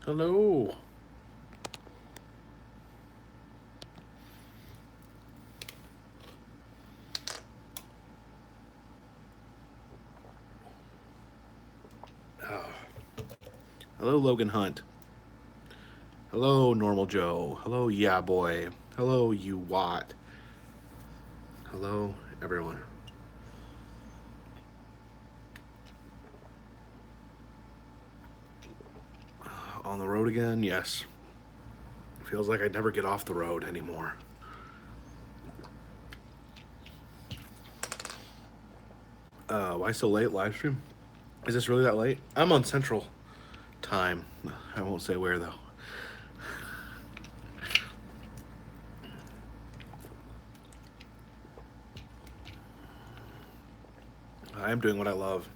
Hello. Oh. Hello, Logan Hunt. Hello, Normal Joe. Hello, Yeah Boy. Hello, You Watt. Hello, everyone. On the road again? Yes. Feels like I'd never get off the road anymore. Why so late? Live stream? Is this really that late? I'm on Central Time. I won't say where though. I am doing what I love.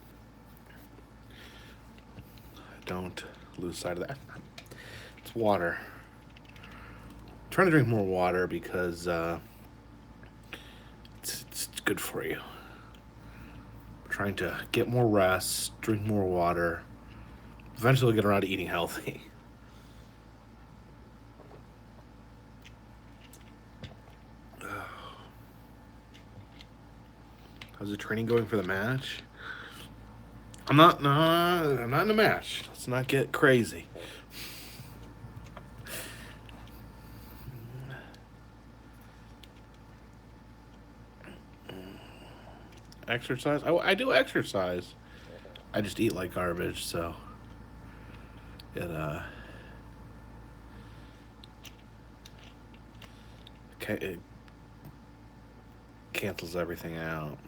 Don't lose sight of that. It's water. I'm trying to drink more water because it's good for you. I'm trying to get more rest, drink more water, eventually get around to eating healthy. How's the training going for the match? I'm not in a match. Let's not get crazy. Exercise? I do exercise. I just eat like garbage, so it it cancels everything out.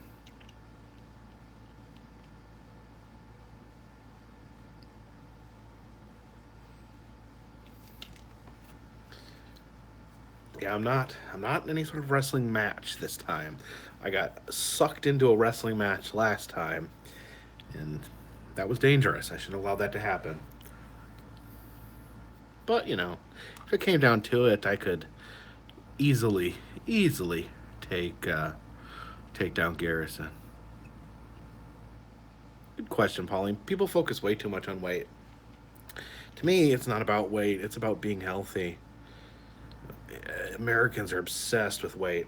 Yeah, I'm not in any sort of wrestling match this time. I got sucked into a wrestling match last time, and that was dangerous. I shouldn't have allowed that to happen. But, if it came down to it, I could easily take take down Garrison. Good question, Pauline. People focus way too much on weight. To me, it's not about weight, it's about being healthy. Americans are obsessed with weight.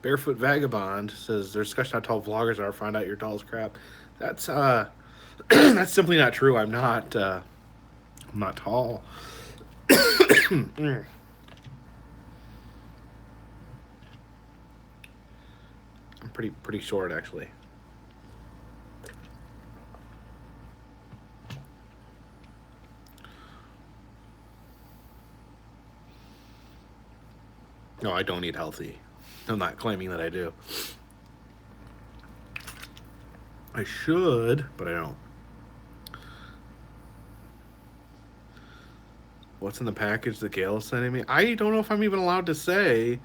Barefoot Vagabond says there's discussion how tall vloggers are. Find out you're tall as crap. That's that's simply not true. I'm not tall. I'm pretty short actually. No, I don't eat healthy. I'm not claiming that I do. I should, but I don't. What's in the package that Gail is sending me? I don't know if I'm even allowed to say.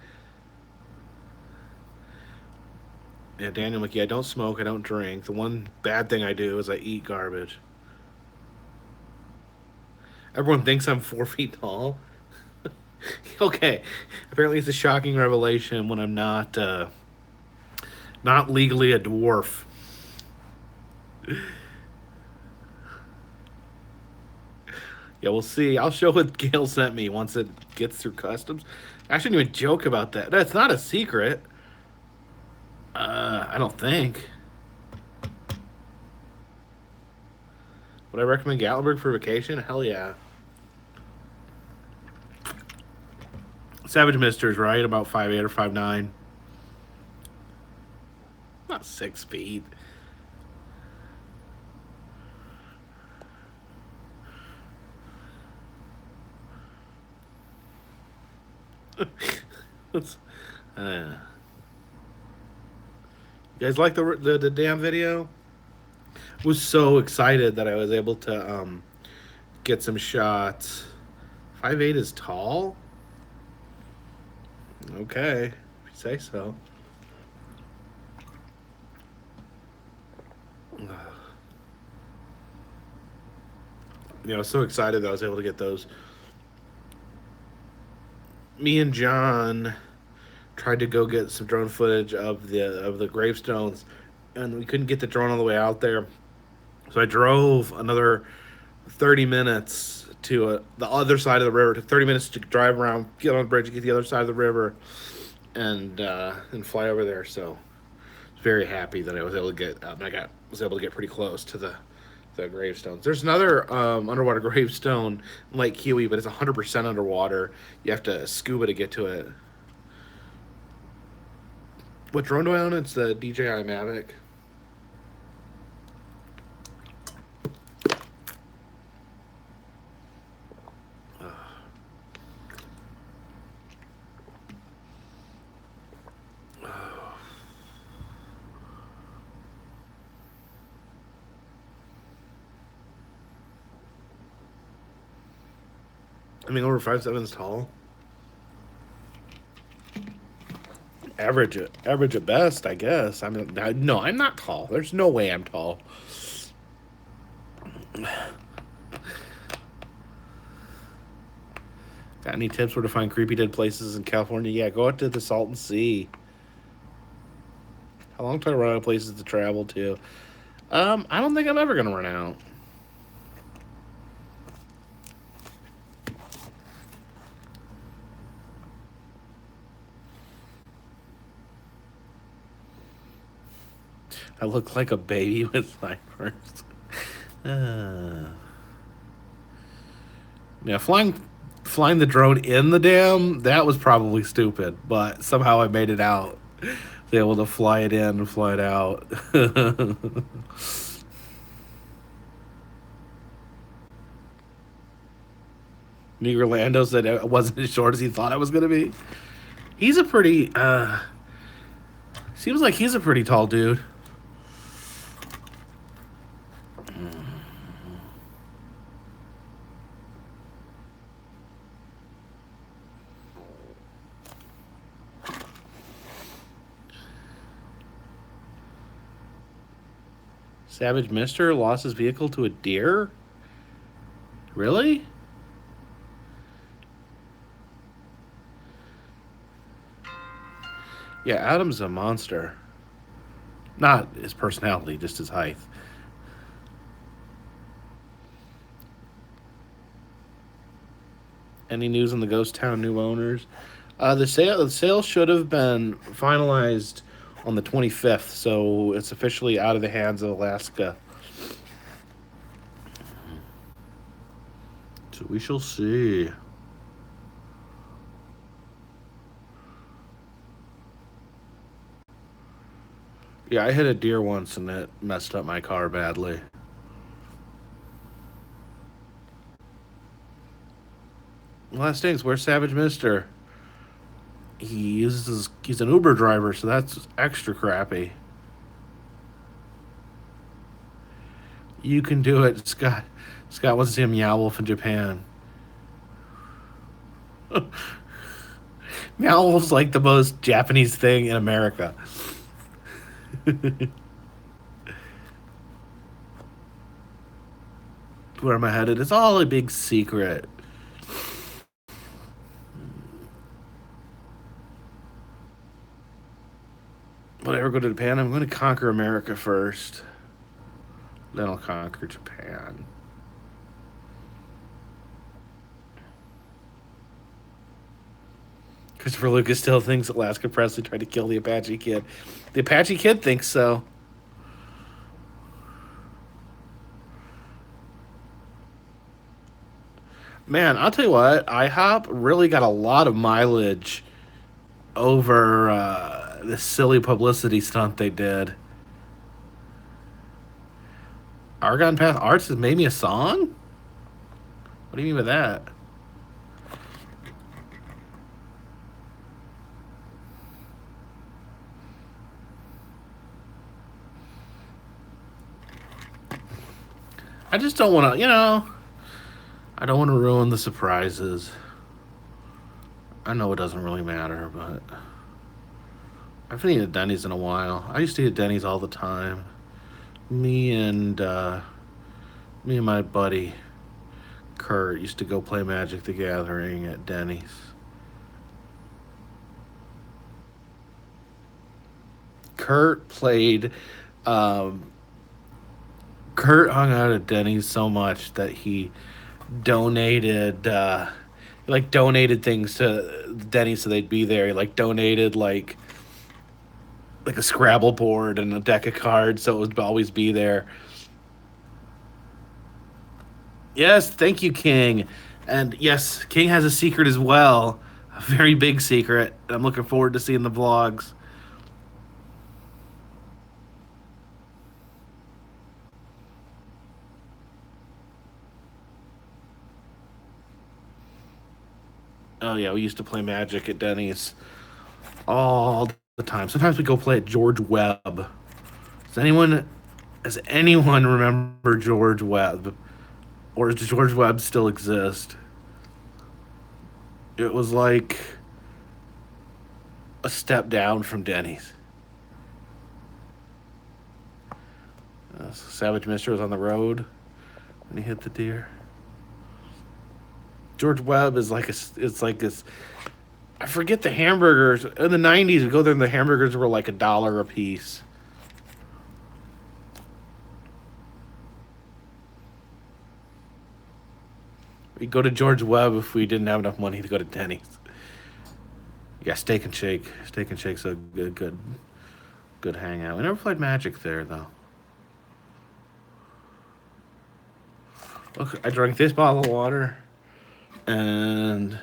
Yeah, Daniel McKee, I don't smoke, I don't drink. The one bad thing I do is I eat garbage. Everyone thinks I'm 4 feet tall. Okay, apparently it's a shocking revelation when I'm not legally a dwarf. Yeah, we'll see. I'll show what Gail sent me once it gets through customs. I shouldn't even joke about that. That's not a secret. I don't think. Would I recommend Gatlinburg for vacation? Hell yeah. Savage Mister's right, about 5'8" or 5'9". Not 6 feet. That's, uh, you guys like the damn video? Was so excited that I was able to get some shots. 5'8" is tall? Okay, if you say so. I was so excited that I was able to get those. Me and John tried to go get some drone footage of the gravestones, and we couldn't get the drone all the way out there. So I drove another 30 minutes to the other side of the river. It took 30 minutes to drive around, get on the bridge, get the other side of the river, and fly over there. So I was very happy that I was able to get. Was able to get pretty close to the gravestones. There's another underwater gravestone in Lake Kiwi, but it's 100% underwater. You have to scuba to get to it. What drone do I own? It's the DJI Mavic. I mean, over 5'7" tall. Average at best, I guess. No, I'm not tall. There's no way I'm tall. Got any tips where to find creepy dead places in California? Yeah, go out to the Salton Sea. How long do I run out of places to travel to? I don't think I'm ever gonna run out. I look like a baby with sideburns. Yeah, flying the drone in the dam, that was probably stupid, but somehow I made it out. Was able to fly it in and fly it out. New Orlando said it wasn't as short as he thought it was going to be. He's a pretty, seems like he's a pretty tall dude. Savage Mister lost his vehicle to a deer? Really? Yeah, Adam's a monster. Not his personality, just his height. Any news on the ghost town new owners? The sale should have been finalized on the 25th, so it's officially out of the hands of Alaska. So we shall see. Yeah, I hit a deer once and it messed up my car badly. Last things, where's Savage Mister? He's an Uber driver, so that's extra crappy. You can do it, Scott. Scott wants to see a Meow Wolf in Japan. Meow Wolf's like the most Japanese thing in America. Where am I headed? It's all a big secret. Will I ever go to Japan? I'm going to conquer America first. Then I'll conquer Japan. Christopher Lucas still thinks Alaska Presley tried to kill the Apache Kid. The Apache Kid thinks so. Man, I'll tell you what, IHOP really got a lot of mileage over the silly publicity stunt they did. Argonne Path Arts has made me a song? What do you mean by that? I just don't want to, I don't want to ruin the surprises. I know it doesn't really matter, but I haven't eaten at Denny's in a while. I used to eat at Denny's all the time. Me and my buddy, Kurt used to go play Magic the Gathering at Denny's. Kurt played. Um, Kurt hung out at Denny's so much that he donated. Like donated things to Denny's so they'd be there. He like donated like a Scrabble board and a deck of cards so it would always be there. Yes, thank you, King. And yes, King has a secret as well. A very big secret. I'm looking forward to seeing the vlogs. Oh yeah, we used to play Magic at Denny's all the time. Sometimes we go play at George Webb. Does anyone remember George Webb? Or does George Webb still exist? It was like a step down from Denny's. Savage Mister was on the road when he hit the deer. George Webb is like it's like this. I forget the hamburgers in the '90s. We go there and the hamburgers were like $1 a piece. We go to George Webb if we didn't have enough money to go to Denny's. Yeah, Steak and Shake. Steak and Shake's a good hangout. We never played Magic there though. Look, I drank this bottle of water, and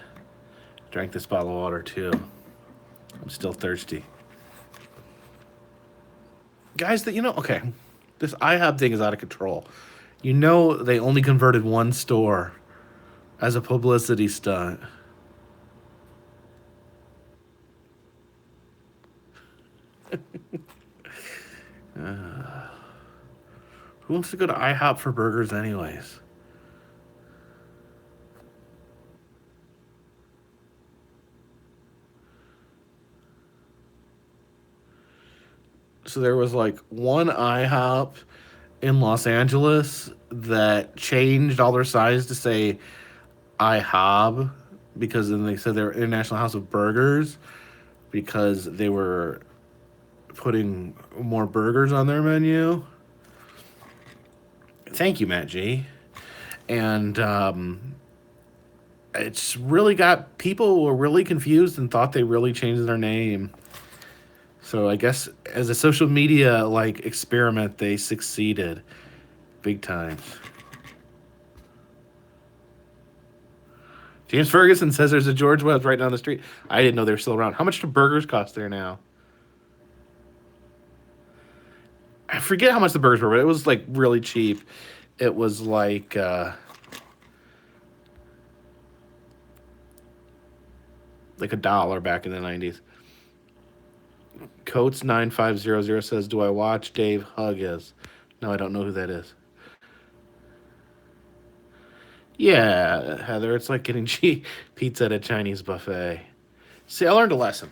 drank this bottle of water too. I'm still thirsty. Guys, okay, this IHOP thing is out of control. You know they only converted one store as a publicity stunt. Who wants to go to IHOP for burgers anyways? So there was like one IHOP in Los Angeles that changed all their signs to say IHOB because then they said they were International House of Burgers because they were putting more burgers on their menu. Thank you, Matt G. And it's really got people were really confused and thought they really changed their name. So I guess as a social media like experiment, they succeeded big time. James Ferguson says there's a George Webb right down the street. I didn't know they were still around. How much do burgers cost there now? I forget how much the burgers were, but it was like really cheap. It was like $1 back in the '90s. Coates 9500 says, "Do I watch Dave Huggis?" No, I don't know who that is. Yeah, Heather, it's like getting pizza at a Chinese buffet. See, I learned a lesson.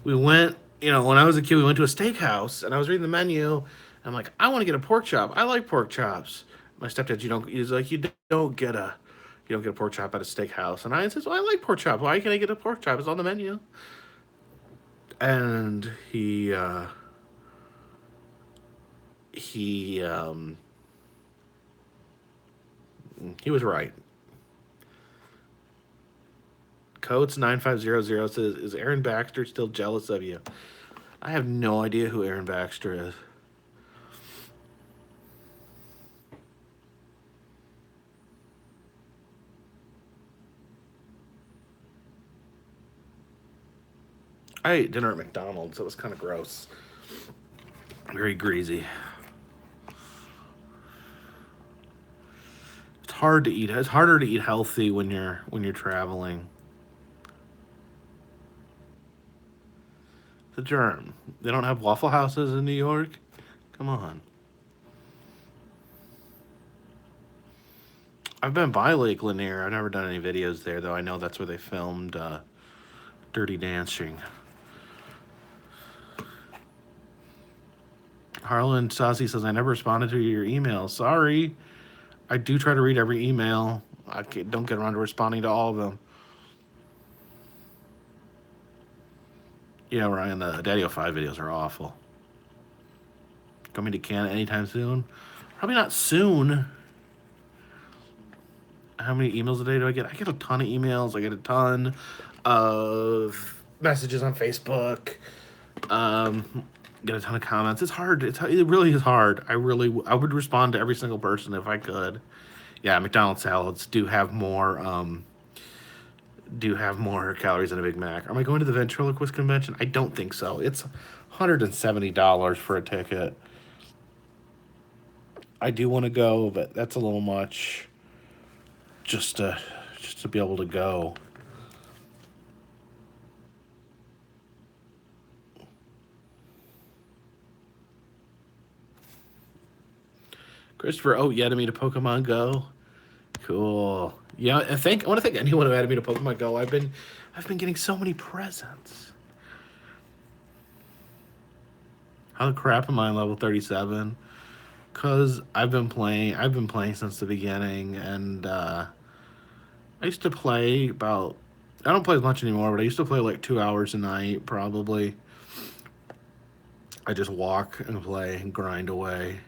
We went, when I was a kid, we went to a steakhouse, and I was reading the menu. And I'm like, I want to get a pork chop. I like pork chops. My stepdad, he's like, you don't get a pork chop at a steakhouse. And I says, well, I like pork chop. Why can't I get a pork chop? It's on the menu. And he was right. Coates 9500 says, "Is Aaron Baxter still jealous of you?" I have no idea who Aaron Baxter is. I ate dinner at McDonald's. So it was kind of gross. Very greasy. It's hard to eat. It's harder to eat healthy when you're traveling. The germ. They don't have Waffle Houses in New York? Come on. I've been by Lake Lanier. I've never done any videos there, though. I know that's where they filmed Dirty Dancing. Harlan Saucy says, "I never responded to your email. Sorry. I do try to read every email. Don't get around to responding to all of them. Yeah, Ryan, the Daddy 05 videos are awful. Coming to Canada anytime soon? Probably not soon. How many emails a day do I get? I get a ton of emails. I get a ton of messages on Facebook. Get a ton of comments. It's hard. It really is hard. I would respond to every single person if I could. Yeah, McDonald's salads do have more calories than a Big Mac. Am I going to the ventriloquist convention? I don't think so. It's $170 for a ticket. I do want to go, but that's a little much just to be able to go. Christopher, oh, you added me to Pokemon Go. Cool. Yeah, I want to thank anyone who added me to Pokemon Go. I've been getting so many presents. How the crap am I on level 37? Cause I've been playing since the beginning, and I used to play about. I don't play as much anymore, but I used to play like 2 hours a night, probably. I just walk and play and grind away.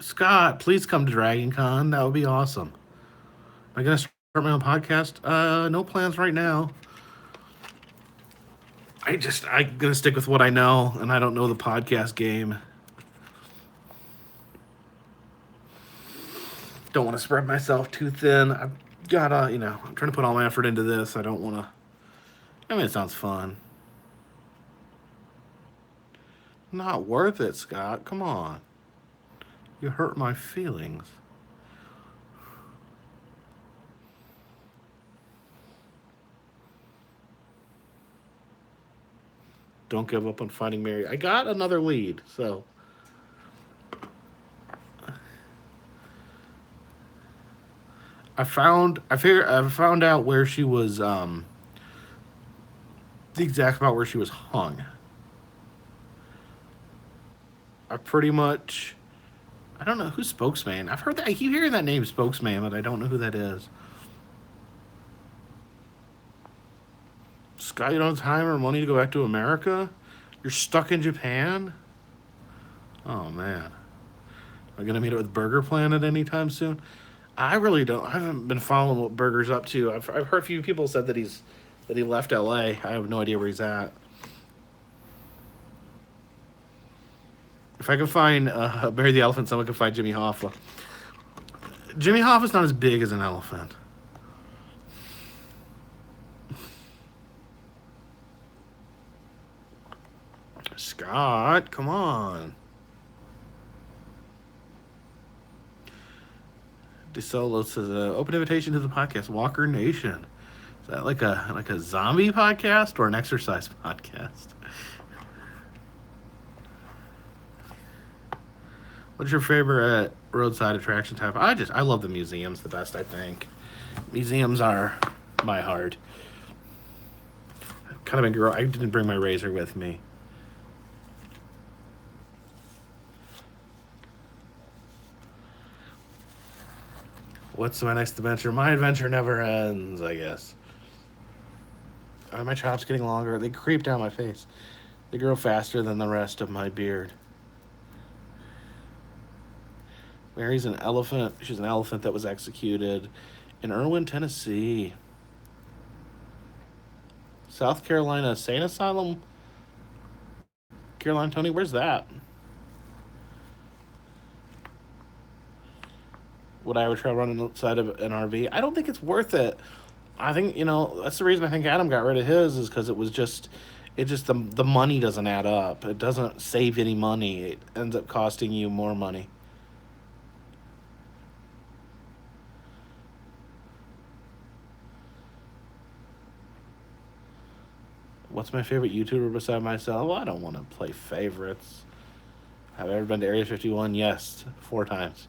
Scott, please come to Dragon Con. That would be awesome. Am I gonna start my own podcast? No plans right now. I'm gonna stick with what I know, and I don't know the podcast game. Don't want to spread myself too thin. I've gotta, I'm trying to put all my effort into this. I don't want to. I mean, it sounds fun. Not worth it, Scott. Come on. You hurt my feelings. Don't give up on finding Mary. I got another lead, so I found out where she was the exact spot where she was hung. I pretty much I don't know who's spokesman. I've heard that I keep hearing that name spokesman, but I don't know who that is. Scott, you don't have time or money to go back to America? You're stuck in Japan? Oh man. Am I gonna meet up with Burger Planet anytime soon? I really don't. I haven't been following what Burger's up to. I've heard a few people said that he left LA. I have no idea where he's at. If I can find Barry the Elephant, someone can find Jimmy Hoffa. Jimmy Hoffa's not as big as an elephant. Scott, come on. DeSolo says, "Open invitation to the podcast, Walker Nation." Is that like a zombie podcast or an exercise podcast? What's your favorite roadside attraction type? I love the museums the best. I think museums are my heart. Kind of I didn't bring my razor with me. What's my next adventure? My adventure never ends, I guess. My chops getting longer. They creep down my face. They grow faster than the rest of my beard. Mary's an elephant. She's an elephant that was executed in Irwin, Tennessee. South Carolina Sane Asylum. Caroline Tony, where's that? Would I ever try running outside of an RV? I don't think it's worth it. I think that's the reason I think Adam got rid of his is because the money doesn't add up. It doesn't save any money. It ends up costing you more money. What's my favorite YouTuber beside myself? Well, I don't want to play favorites. Have I ever been to Area 51? Yes, 4 times.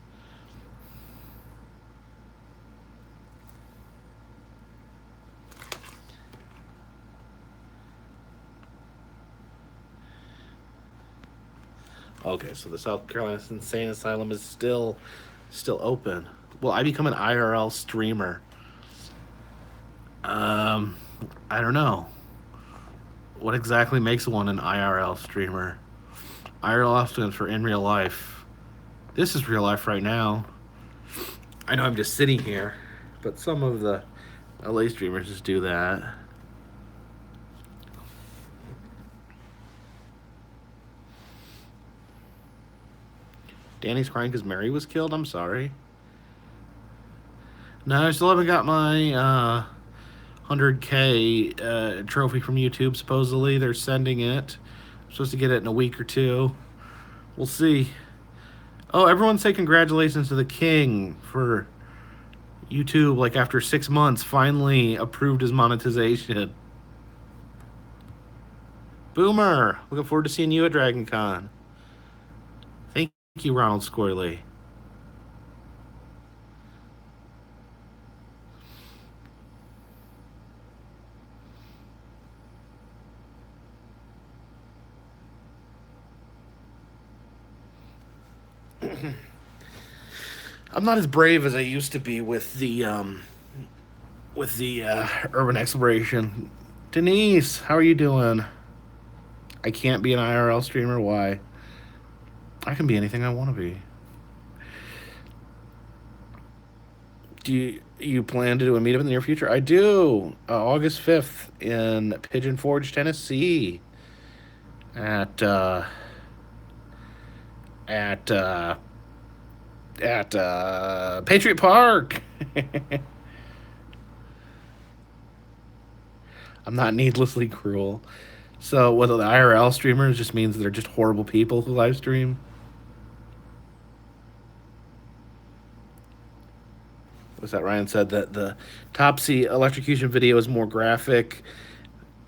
Okay, so the South Carolina Insane Asylum is still open. Will I become an IRL streamer? Um, I don't know. What exactly makes one an IRL streamer? IRL stands for in real life. This is real life right now. I know I'm just sitting here, but some of the LA streamers just do that. Danny's crying because Mary was killed. I'm sorry. No, I still haven't got my 100K trophy from YouTube. Supposedly they're sending it. I'm supposed to get it in a week or two. We'll see. Oh, everyone say congratulations to the king for YouTube. Like after 6 months, finally approved his monetization. Boomer, looking forward to seeing you at Dragon Con. Thank you, Ronald Scoyley. I'm not as brave as I used to be with the urban exploration. Denise, how are you doing? I can't be an IRL streamer. Why? I can be anything I want to be. Do you plan to do a meetup in the near future? I do. August 5th in Pigeon Forge, Tennessee, at at uh, at Patriot Park. I'm not needlessly cruel. So, what the IRL streamers just means they're just horrible people who live stream. Was that Ryan said that the Topsy electrocution video is more graphic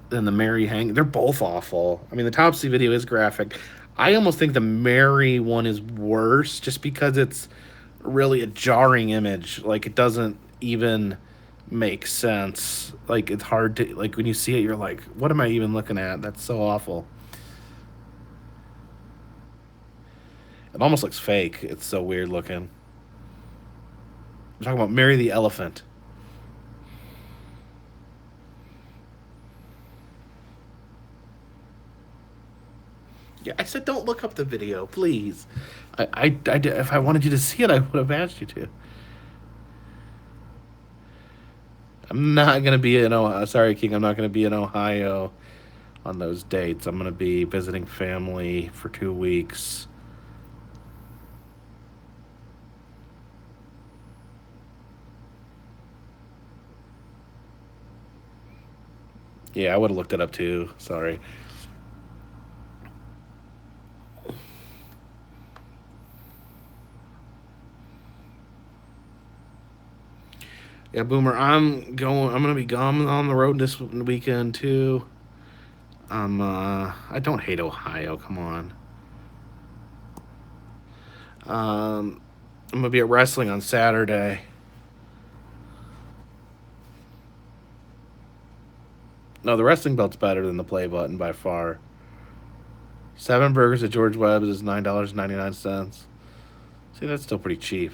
than the Mary hang? They're both awful. I mean, the Topsy video is graphic. I almost think the Mary one is worse just because it's really a jarring image. Like, it doesn't even make sense. Like, it's hard to, like, when you see it, you're like, what am I even looking at? That's so awful. It almost looks fake. It's so weird looking. I'm talking about Mary the elephant. Yeah, I said don't look up the video, please. If I wanted you to see it, I would have asked you to. I'm not gonna be in Ohio. Sorry, King. I'm not gonna be in Ohio on those dates. I'm gonna be visiting family for 2 weeks. Yeah, I would have looked it up too. Sorry. Yeah, Boomer. I'm going. I'm gonna be gone on the road this weekend too. I don't hate Ohio. Come on. I'm gonna be at wrestling on Saturday. No, the wrestling belt's better than the play button by far. 7 burgers at George Webb's is $9.99. See, that's still pretty cheap.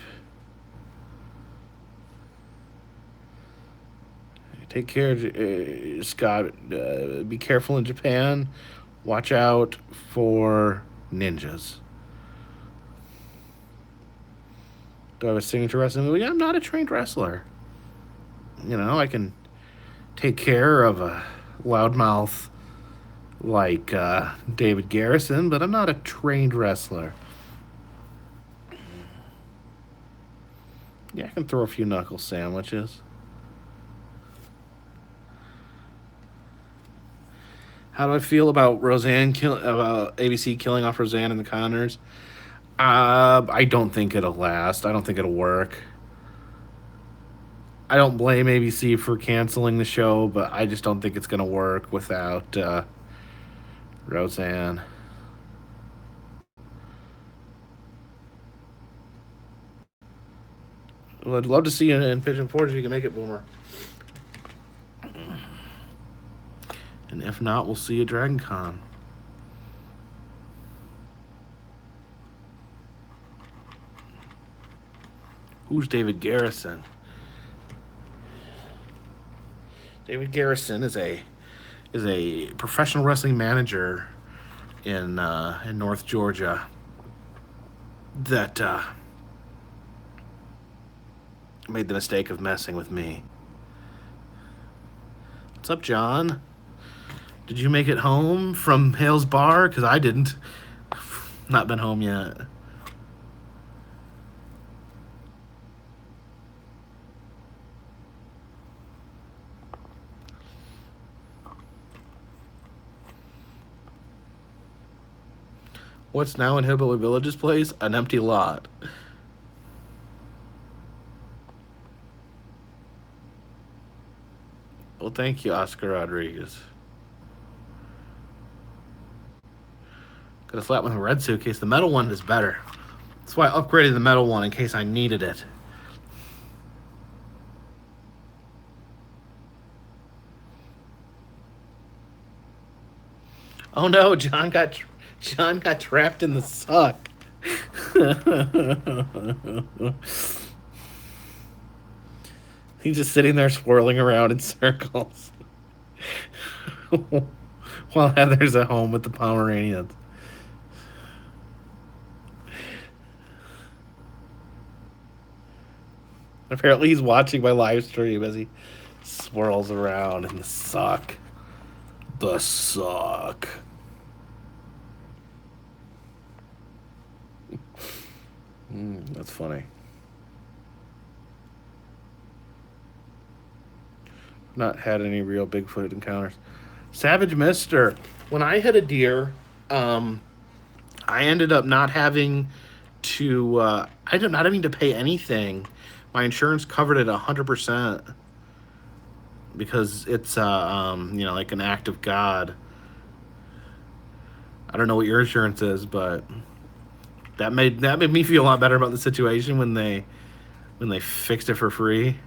Take care, Scott. Be careful in Japan. Watch out for ninjas. Do I have a signature wrestling move? Yeah, I'm not a trained wrestler. You know, I can take care of a loudmouth like David Garrison, but I'm not a trained wrestler. Yeah, I can throw a few knuckle sandwiches. How do I feel about about ABC killing off Roseanne and the Connors? I don't think it'll last. I don't think it'll work. I don't blame ABC for canceling the show, but I just don't think it's gonna work without Roseanne. Well, I'd love to see you in Pigeon Forge if you can make it, Boomer. And if not, we'll see you at Dragon Con. Who's David Garrison? David Garrison is a professional wrestling manager in North Georgia that made the mistake of messing with me. What's up, John? Did you make it home from Hale's Bar? Because I didn't. Not been home yet. What's now in Hillbilly Village's place? An empty lot. Well, thank you, Oscar Rodriguez. Got a slap with a red suitcase. The metal one is better. That's why I upgraded the metal one in case I needed it. Oh no, John got trapped in the suck. He's just sitting there swirling around in circles. While Heather's at home with the Pomeranians. Apparently he's watching my live stream as he swirls around in the suck. The suck. That's funny. Not had any real Bigfoot encounters. Savage Mister. When I hit a deer, I ended up not having to. I did not having to pay anything. My insurance covered it 100% because it's like an act of God. I don't know what your insurance is, but that made me feel a lot better about the situation when they fixed it for free.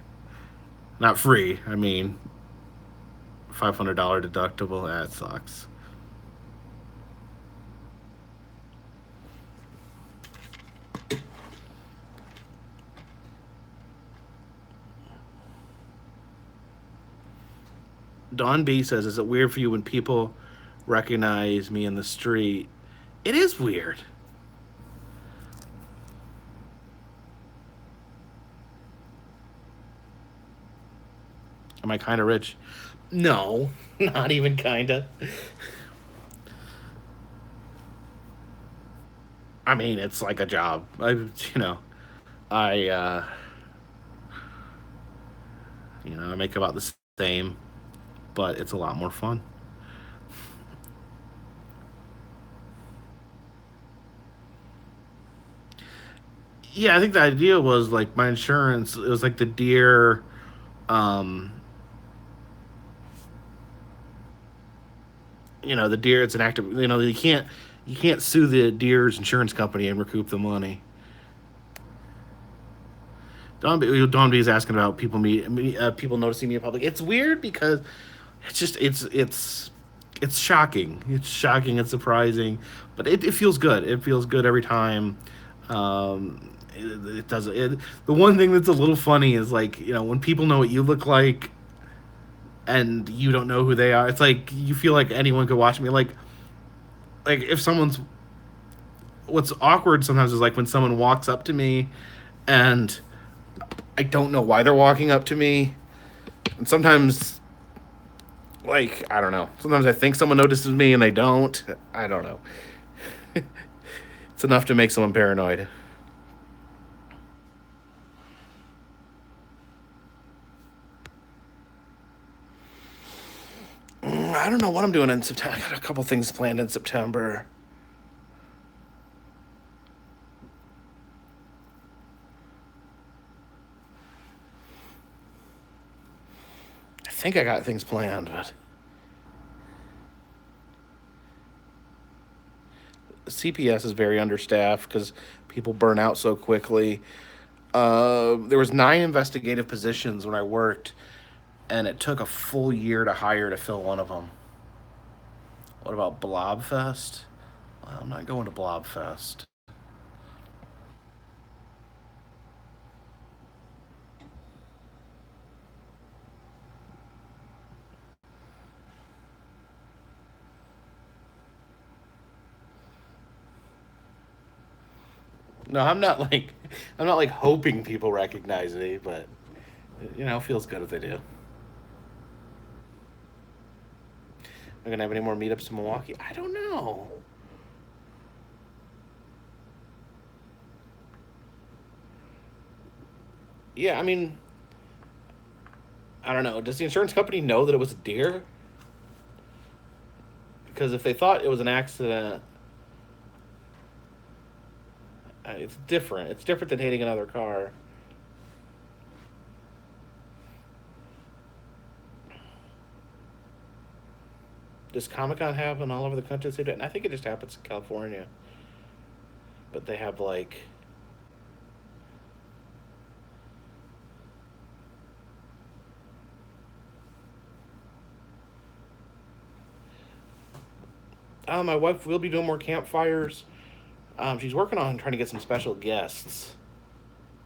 Not free, I mean $500 deductible. That sucks. Don B says, "Is it weird for you when people recognize me in the street?" It is weird. Am I kind of rich? No, not even kind of. I mean, it's like a job. I I make about the same, but it's a lot more fun. Yeah, I think the idea was like my insurance. It was like the deer. Um, the deer. It's an active. You can't sue the deer's insurance company and recoup the money. Don B is asking about people noticing me in public. It's weird because it's shocking. It's shocking. It's surprising, but it feels good. It feels good every time. It does. The one thing that's a little funny is like when people know what you look like and you don't know who they are. It's like you feel like anyone could watch me. Like if someone's what's awkward sometimes is like when someone walks up to me and I don't know why they're walking up to me. And sometimes, like, I don't know. Sometimes I think someone notices me and they don't. I don't know. It's enough to make someone paranoid. I don't know what I'm doing in September. I got a couple things planned in September. I think I got things planned, but CPS is very understaffed because people burn out so quickly. There was 9 investigative positions when I worked, and it took a full year to hire to fill one of them. What about Blobfest? Well, I'm not going to Blobfest. No, I'm not like hoping people recognize me, but it feels good if they do. Are we gonna have any more meetups in Milwaukee? I don't know. Yeah, I mean, I don't know. Does the insurance company know that it was a deer? Because if they thought it was an accident, it's different. It's different than hitting another car. Does Comic Con happen all over the country? And I think it just happens in California. But they have like, my wife will be doing more campfires. She's working on trying to get some special guests.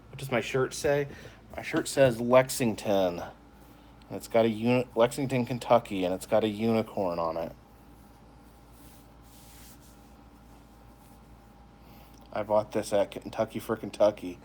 What does my shirt say? My shirt says Lexington. And it's got Lexington, Kentucky, and it's got a unicorn on it. I bought this at Kentucky for Kentucky.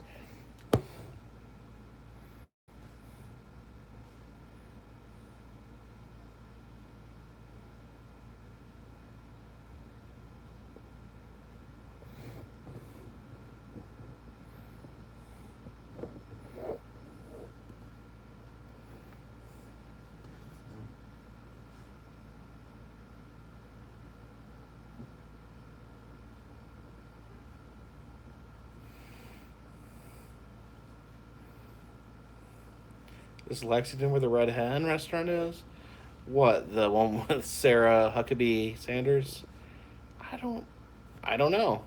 Is Lexington where the Red Hen restaurant is? What, the one with Sarah Huckabee Sanders? I don't I don't know.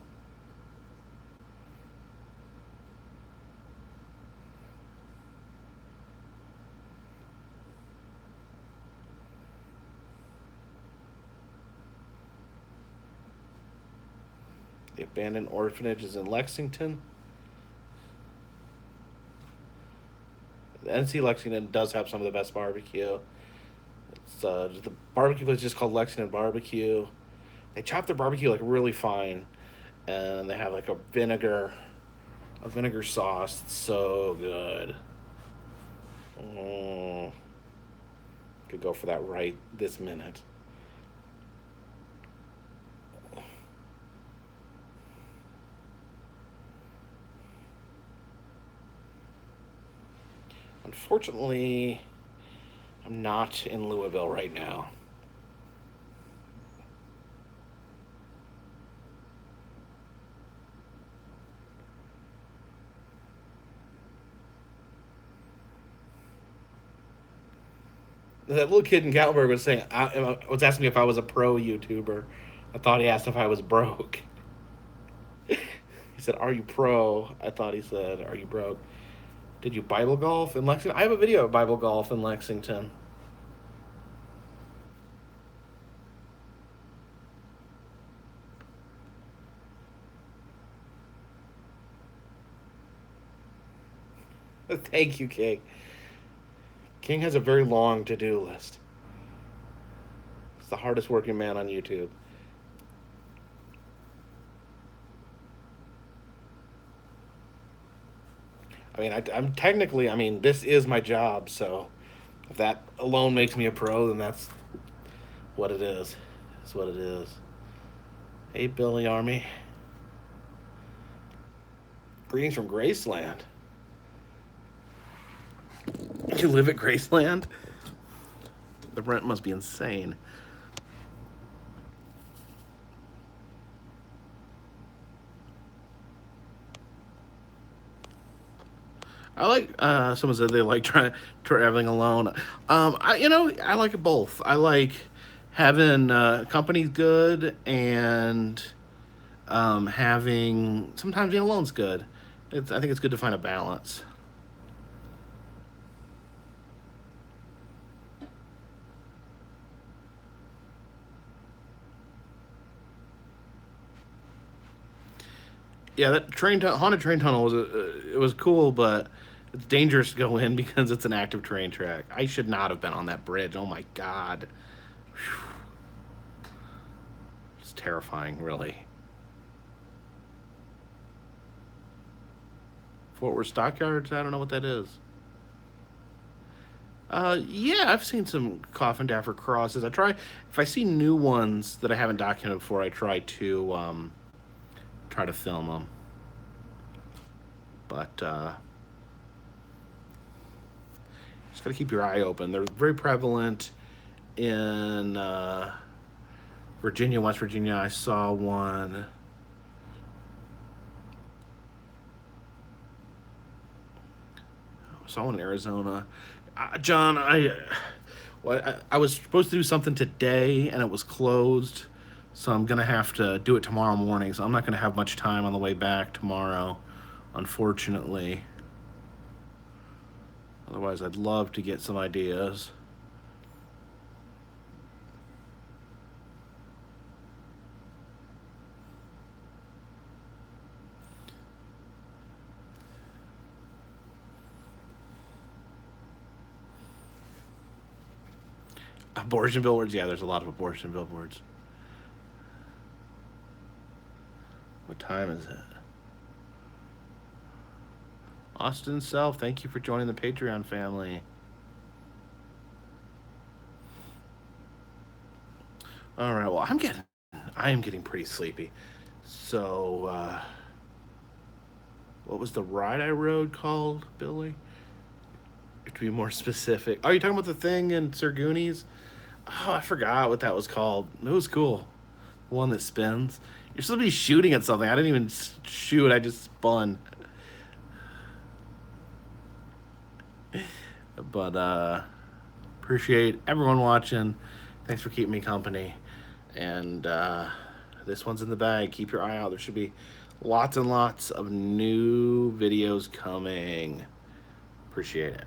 The abandoned orphanage is in Lexington. The NC Lexington does have some of the best barbecue. The barbecue place is just called Lexington Barbecue. They chop their barbecue like really fine, and they have like a vinegar sauce. It's so good. Mm, could go for that right this minute. Unfortunately, I'm not in Louisville right now. That little kid in Gatlinburg was saying, was asking me if I was a pro YouTuber. I thought he asked if I was broke. He said, "Are you pro?" I thought he said, "Are you broke?" Did you Bible golf in Lexington? I have a video of Bible golf in Lexington. Thank you, King. King has a very long to do list. He's the hardest working man on YouTube. I mean, I'm technically, I mean, this is my job, so if that alone makes me a pro, then that's what it is. That's what it is. Hey, Billy Army. Greetings from Graceland. You live at Graceland? The rent must be insane. I like. Someone said they like traveling alone. I like it both. I like having company good and having sometimes being alone's good. I think it's good to find a balance. Yeah, that haunted train tunnel it was cool, but it's dangerous to go in because it's an active train track. I should not have been on that bridge. Oh my god, it's terrifying, really. Fort Worth Stockyards. I don't know what that is. Yeah, I've seen some coffin dapper crosses. I try if I see new ones that I haven't documented before. I try to film them. But just gotta keep your eye open. They're very prevalent in Virginia, West Virginia. I saw one. I saw one in Arizona. John, I was supposed to do something today and it was closed, so I'm gonna have to do it tomorrow morning. So I'm not gonna have much time on the way back tomorrow, unfortunately. Otherwise, I'd love to get some ideas. Abortion billboards? Yeah, there's a lot of abortion billboards. What time is it? Austin Self, thank you for joining the Patreon family. All right, well, I am getting pretty sleepy. So, what was the ride I rode called, Billy? To be more specific. Oh, you talking about the thing in Sir Goonies? Oh, I forgot what that was called. It was cool. The one that spins. You're supposed to be shooting at something. I didn't even shoot. I just spun. But appreciate everyone watching. Thanks for keeping me company. And this one's in the bag. Keep your eye out. There should be lots and lots of new videos coming. Appreciate it.